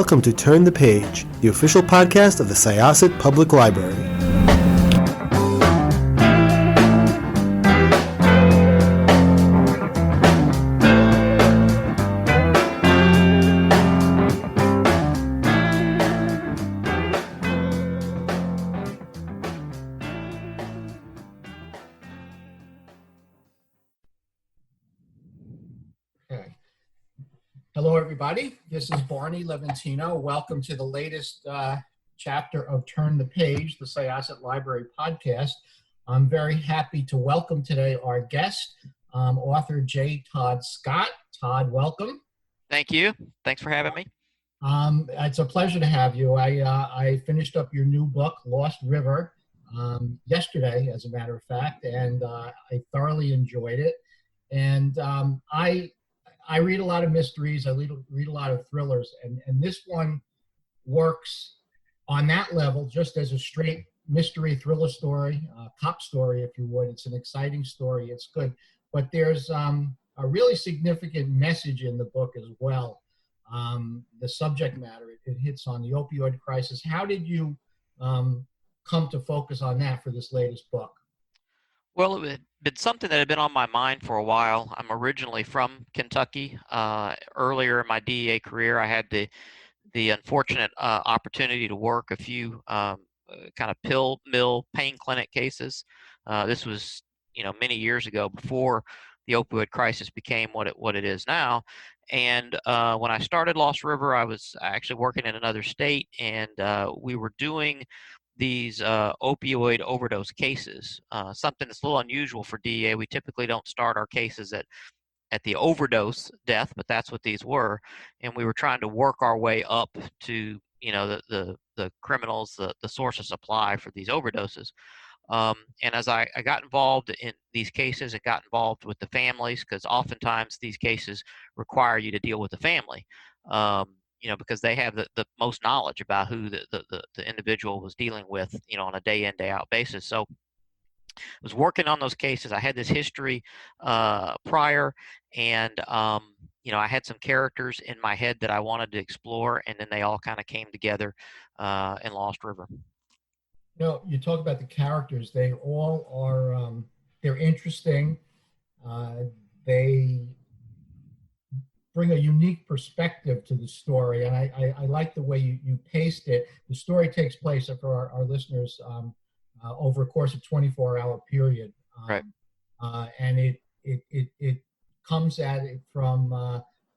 welcome to Turn the Page, the official podcast of the Syosset Public Library. Hello, everybody. This is Barney Leventino. Welcome to the latest chapter of Turn the Page, the Syosset Library podcast. I'm very happy to welcome today our guest, author J. Todd Scott. Todd, welcome. Thank you. Thanks for having me. It's a pleasure to have you. I finished up your new book, Lost River, yesterday, as a matter of fact, and I thoroughly enjoyed it. And I read a lot of mysteries. I read a lot of thrillers, and this one works on that level, just as a straight mystery thriller story, cop story, if you would. It's an exciting story. It's good, but there's a really significant message in the book as well. The subject matter it hits on the opioid crisis. How did you come to focus on that for this latest book? Well, it had been something that had been on my mind for a while. I'm originally from Kentucky. Earlier in my DEA career, I had the unfortunate opportunity to work a few kind of pill mill pain clinic cases. This was, many years ago, before the opioid crisis became what it is now. And when I started Lost River, I was actually working in another state, and we were doing these opioid overdose cases, something that's a little unusual for DEA. We typically don't start our cases at the overdose death, but that's what these were. And we were trying to work our way up to, the criminals, the source of supply for these overdoses. And as I got involved in these cases, it got involved with the families, because oftentimes these cases require you to deal with the family. Because they have the most knowledge about who the individual was dealing with, on a day in, day out basis. So I was working on those cases. I had this history prior, and, I had some characters in my head that I wanted to explore, and then they all kind of came together in Lost River. You talk about the characters. They all are, they're interesting. They bring a unique perspective to the story, and I like the way you paced it. The story takes place, for our listeners, over a course of 24-hour period. Right. And it comes at it from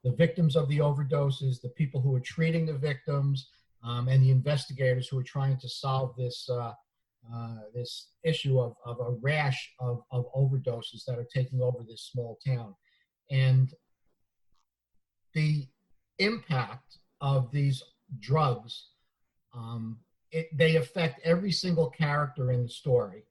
the victims of the overdoses, the people who are treating the victims, and the investigators who are trying to solve this this issue of a rash of overdoses that are taking over this small town. And the impact of these drugs, they affect every single character in the story.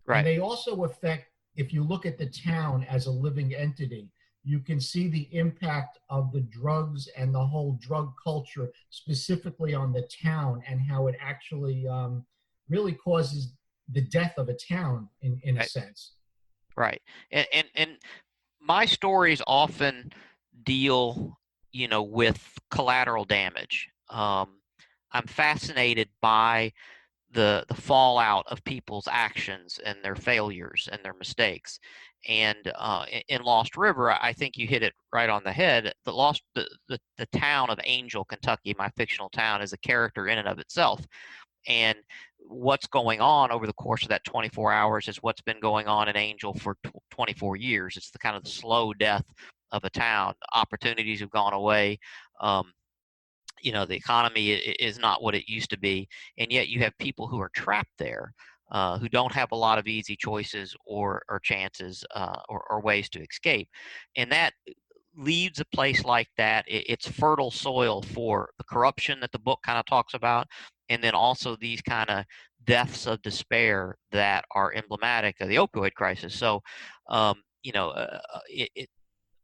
Right. And they also affect, if you look at the town as a living entity, you can see the impact of the drugs and the whole drug culture specifically on the town, and how it actually really causes the death of a town in a sense. Right. And my stories often deal with collateral damage. I'm fascinated by the fallout of people's actions and their failures and their mistakes. And in Lost River, I think you hit it right on the head. The town of Angel, Kentucky, my fictional town, is a character in and of itself. And what's going on over the course of that 24 hours is what's been going on in Angel for 24 years. It's the kind of the slow death of a town. Opportunities have gone away. The economy is not what it used to be, and yet you have people who are trapped there, who don't have a lot of easy choices or chances or ways to escape. And that leaves a place like that. It's fertile soil for the corruption that the book kind of talks about, and then also these kind of deaths of despair that are emblematic of the opioid crisis. So,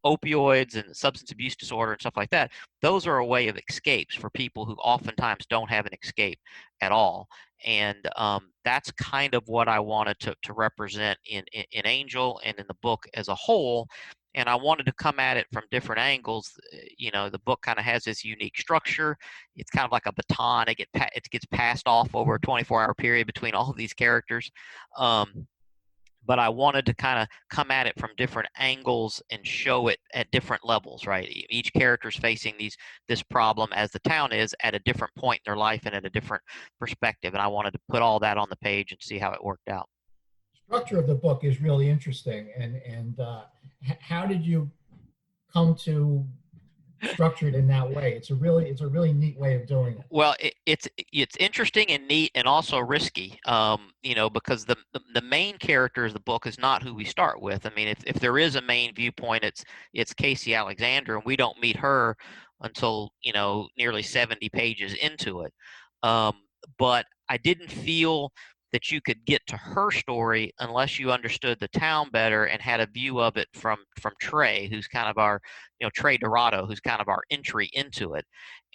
opioids and substance abuse disorder and stuff like that, those are a way of escapes for people who oftentimes don't have an escape at all. And that's kind of what I wanted to represent in Angel and in the book as a whole. and I wanted to come at it from different angles. The book kind of has this unique structure. It's kind of like a baton. It gets passed off over a 24-hour period between all of these characters. But I wanted to kind of come at it from different angles and show it at different levels, right? Each character's facing this problem, as the town is, at a different point in their life and at a different perspective. And I wanted to put all that on the page and see how it worked out. Structure of the book is really interesting. And how did you come to structure it in that way? It's a really neat way of doing it. Well, it's interesting and neat and also risky, because the main character of the book is not who we start with. I mean, if there is a main viewpoint, it's Casey Alexander, and we don't meet her until nearly 70 pages into it. But I didn't feel that you could get to her story unless you understood the town better and had a view of it from Trey, who's kind of our, Trey Dorado, who's kind of our entry into it.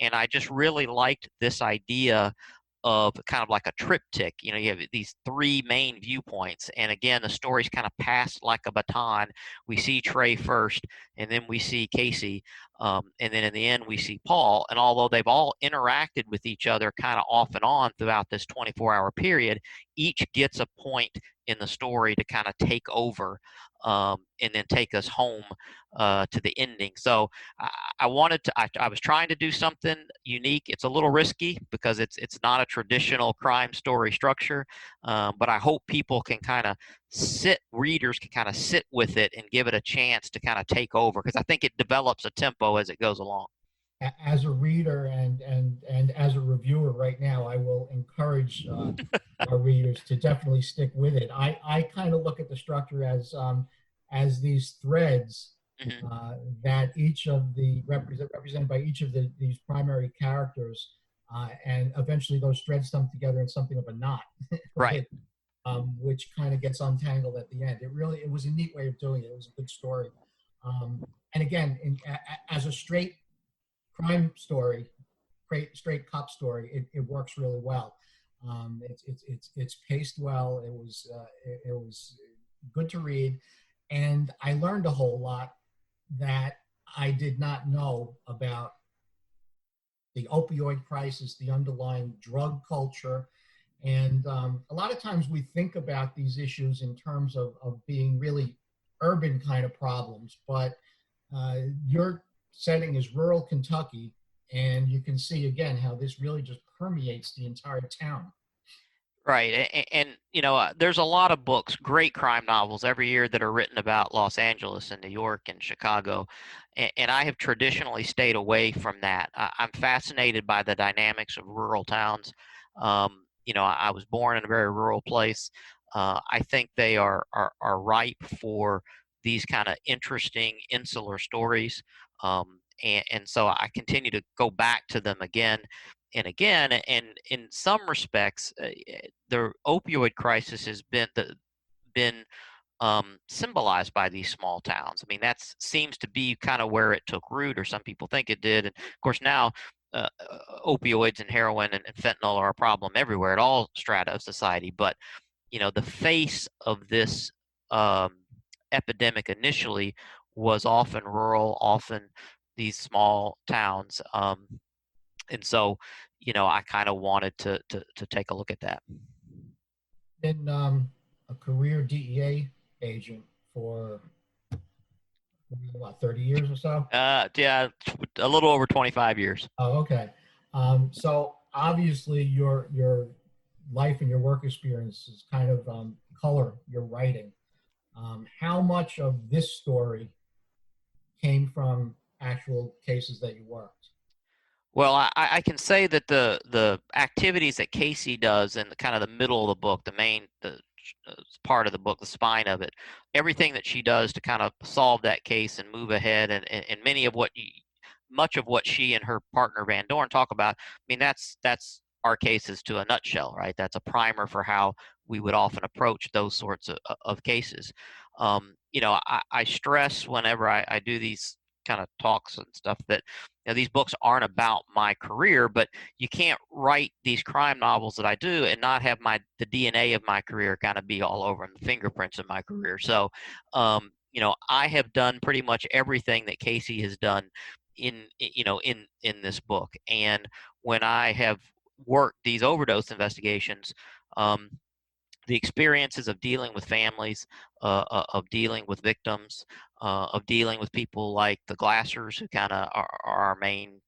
And I just really liked this idea of kind of like a triptych. You have these three main viewpoints, and again, the story's kind of passed like a baton. We see Trey first, and then we see Casey, and then in the end we see Paul. And although they've all interacted with each other kind of off and on throughout this 24-hour period, each gets a point in the story to kind of take over, and then take us home to the ending. So I was trying to do something unique. It's a little risky because it's not a traditional crime story structure, but I hope people can readers can kind of sit with it and give it a chance to kind of take over, because I think it develops a tempo as it goes along. As a reader and as a reviewer right now, I will encourage our readers to definitely stick with it. I kind of look at the structure as these threads that each of the represented by each of these primary characters, and eventually those threads come together in something of a knot, right? Which kind of gets untangled at the end. It was a neat way of doing it. It was a good story, and again, as a straight crime story, straight cop story, it works really well. It's paced well. It was good to read, and I learned a whole lot that I did not know about the opioid crisis, the underlying drug culture. And a lot of times we think about these issues in terms of being really urban kind of problems, but your setting is rural Kentucky, and you can see again how this really just permeates the entire town. Right. And there's a lot of books, great crime novels every year that are written about Los Angeles and New York and Chicago. And I have traditionally stayed away from that. I'm fascinated by the dynamics of rural towns. I was born in a very rural place. I think they are ripe for these kind of interesting insular stories. And so I continue to go back to them again and again. And in some respects, the opioid crisis has been symbolized by these small towns. I mean, that seems to be kind of where it took root, or some people think it did. And of course, now opioids and heroin and fentanyl are a problem everywhere at all strata of society. But the face of this epidemic initially was often rural, often these small towns. And so, I kind of wanted to take a look at that. Been a career DEA agent for what, 30 years or so? Yeah, a little over 25 years. Oh, okay. So obviously your life and your work experiences kind of color your writing. How much of this story came from actual cases that you worked? Well, I can say that the activities that Casey does in the kind of the middle of the book, the part of the book, the spine of it, everything that she does to kind of solve that case and move ahead, and much of what she and her partner Van Dorn talk about, I mean, that's our cases to a nutshell, right? That's a primer for how we would often approach those sorts of cases. I stress whenever I do these kind of talks and stuff that these books aren't about my career, but you can't write these crime novels that I do and not have the DNA of my career kind of be all over them, the fingerprints of my career. So I have done pretty much everything that Casey has done in this book. And when I have worked these overdose investigations, um, the experiences of dealing with families, of dealing with victims, of dealing with people like the Glassers, who kind of are our main,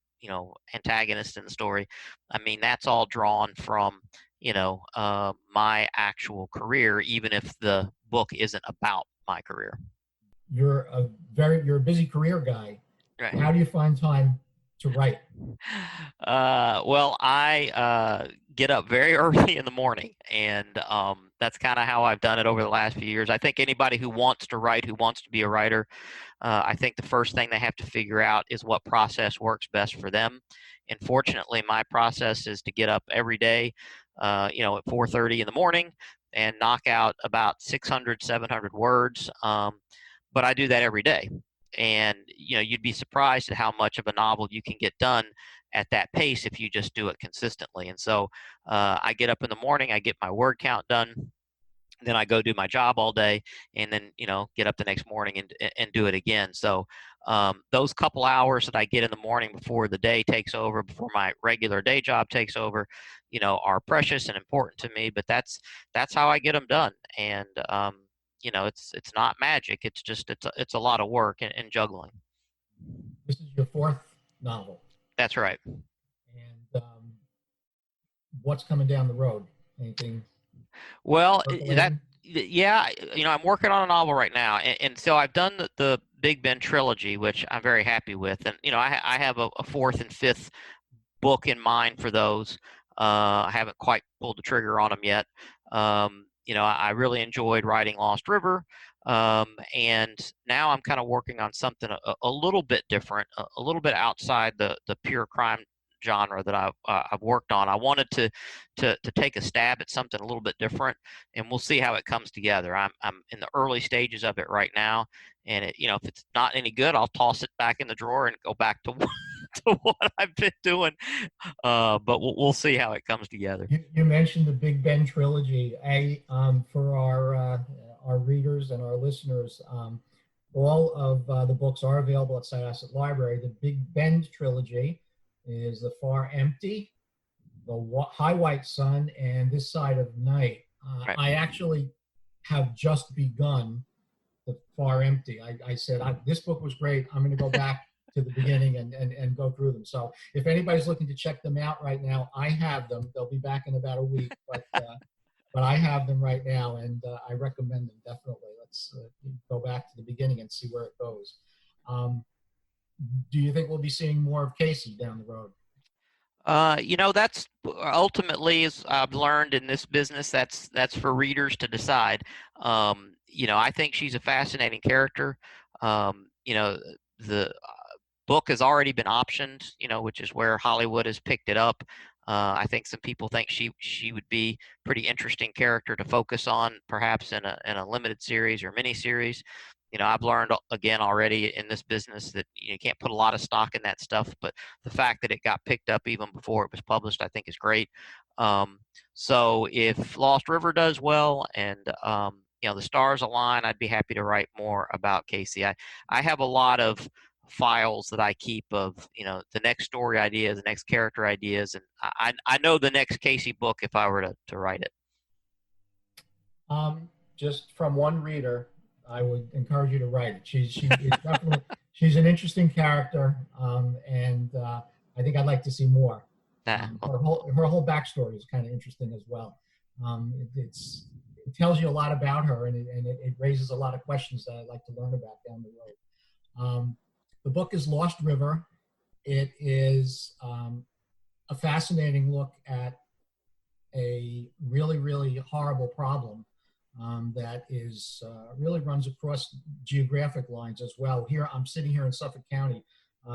antagonists in the story. I mean, that's all drawn from, my actual career, even if the book isn't about my career. You're a busy career guy. Right. How do you find time to write? Well, I get up very early in the morning, and that's kind of how I've done it over the last few years. I think anybody who wants to write, who wants to be a writer, I think the first thing they have to figure out is what process works best for them. And fortunately, my process is to get up every day, at 4:30 in the morning and knock out about 600, 700 words. But I do that every day. And you'd be surprised at how much of a novel you can get done at that pace if you just do it consistently. And so I get up in the morning, I get my word count done, then I go do my job all day, and then get up the next morning and do it again. So those couple hours that I get in the morning before the day takes over, before my regular day job takes over, are precious and important to me. But that's how I get them done. And it's not magic. It's just it's a lot of work and juggling. This is your fourth novel. That's right. And what's coming down the road? Anything? Well, yeah, I'm working on a novel right now, and so I've done the Big Bend Trilogy, which I'm very happy with, and I have a fourth and fifth book in mind for those. I haven't quite pulled the trigger on them yet. I really enjoyed writing Lost River, and now I'm kind of working on something a little bit different, a little bit outside the pure crime genre that I've worked on. I wanted to take a stab at something a little bit different, and we'll see how it comes together. I'm in the early stages of it right now, and if it's not any good, I'll toss it back in the drawer and go back to to what I've been doing. But we'll see how it comes together. You mentioned the Big Bend Trilogy. For our readers and our listeners, all of the books are available at Syosset Library. The Big Bend Trilogy is The Far Empty, The High White Sun, and This Side of Night. Right. I actually have just begun The Far Empty. I said, this book was great. I'm going to go back to the beginning and go through them. So if anybody's looking to check them out right now, I have them. They'll be back in about a week, but I have them right now, and I recommend them definitely. Let's go back to the beginning and see where it goes. Do you think we'll be seeing more of Casey down the road? That's ultimately, as I've learned in this business, that's for readers to decide. I think she's a fascinating character. The book has already been optioned, which is where Hollywood has picked it up. I think some people think she would be a pretty interesting character to focus on, perhaps in a limited series or mini series. I've learned again already in this business that you can't put a lot of stock in that stuff, but the fact that it got picked up even before it was published, I think is great. So if Lost River does well and the stars align, I'd be happy to write more about Casey. I have a lot of files that I keep of the next story ideas, the next character ideas, and I know the next Casey book if I were to write it. Just from one reader, I would encourage you to write it. She's definitely she's an interesting character, and I think I'd like to see more. Her whole backstory is kind of interesting as well. It tells you a lot about her, and it raises a lot of questions that I'd like to learn about down the road. The book is Lost River. It is a fascinating look at a really, really horrible problem that is really runs across geographic lines as well. Here, I'm sitting here in Suffolk County.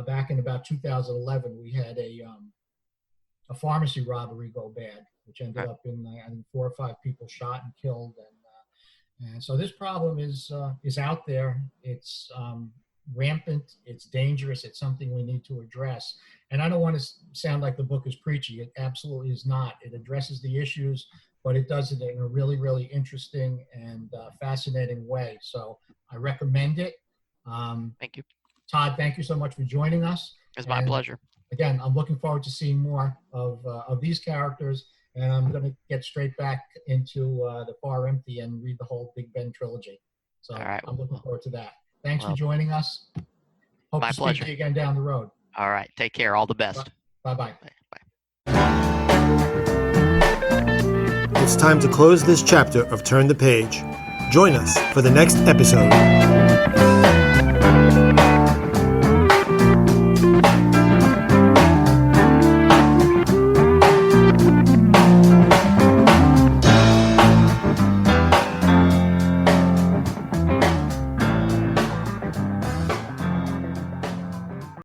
Back in about 2011, we had a pharmacy robbery go bad, which ended up in I think 4 or 5 people shot and killed, and so this problem is out there. It's rampant. It's dangerous. It's something we need to address. And I don't want to sound like the book is preachy. It absolutely is not. It addresses the issues but it does it in a really, really interesting and fascinating way. So I recommend it. Thank you. Todd, thank you so much for joining us. It's my pleasure. Again, I'm looking forward to seeing more of these characters, and I'm going to get straight back into The Far Empty and read the whole Big Bend trilogy. So All right. I'm looking forward to that. Thanks for joining us. Hope my to speak pleasure. to you again down the road. All right. Take care. All the best. Bye-bye. Bye. It's time to close this chapter of Turn the Page. Join us for the next episode.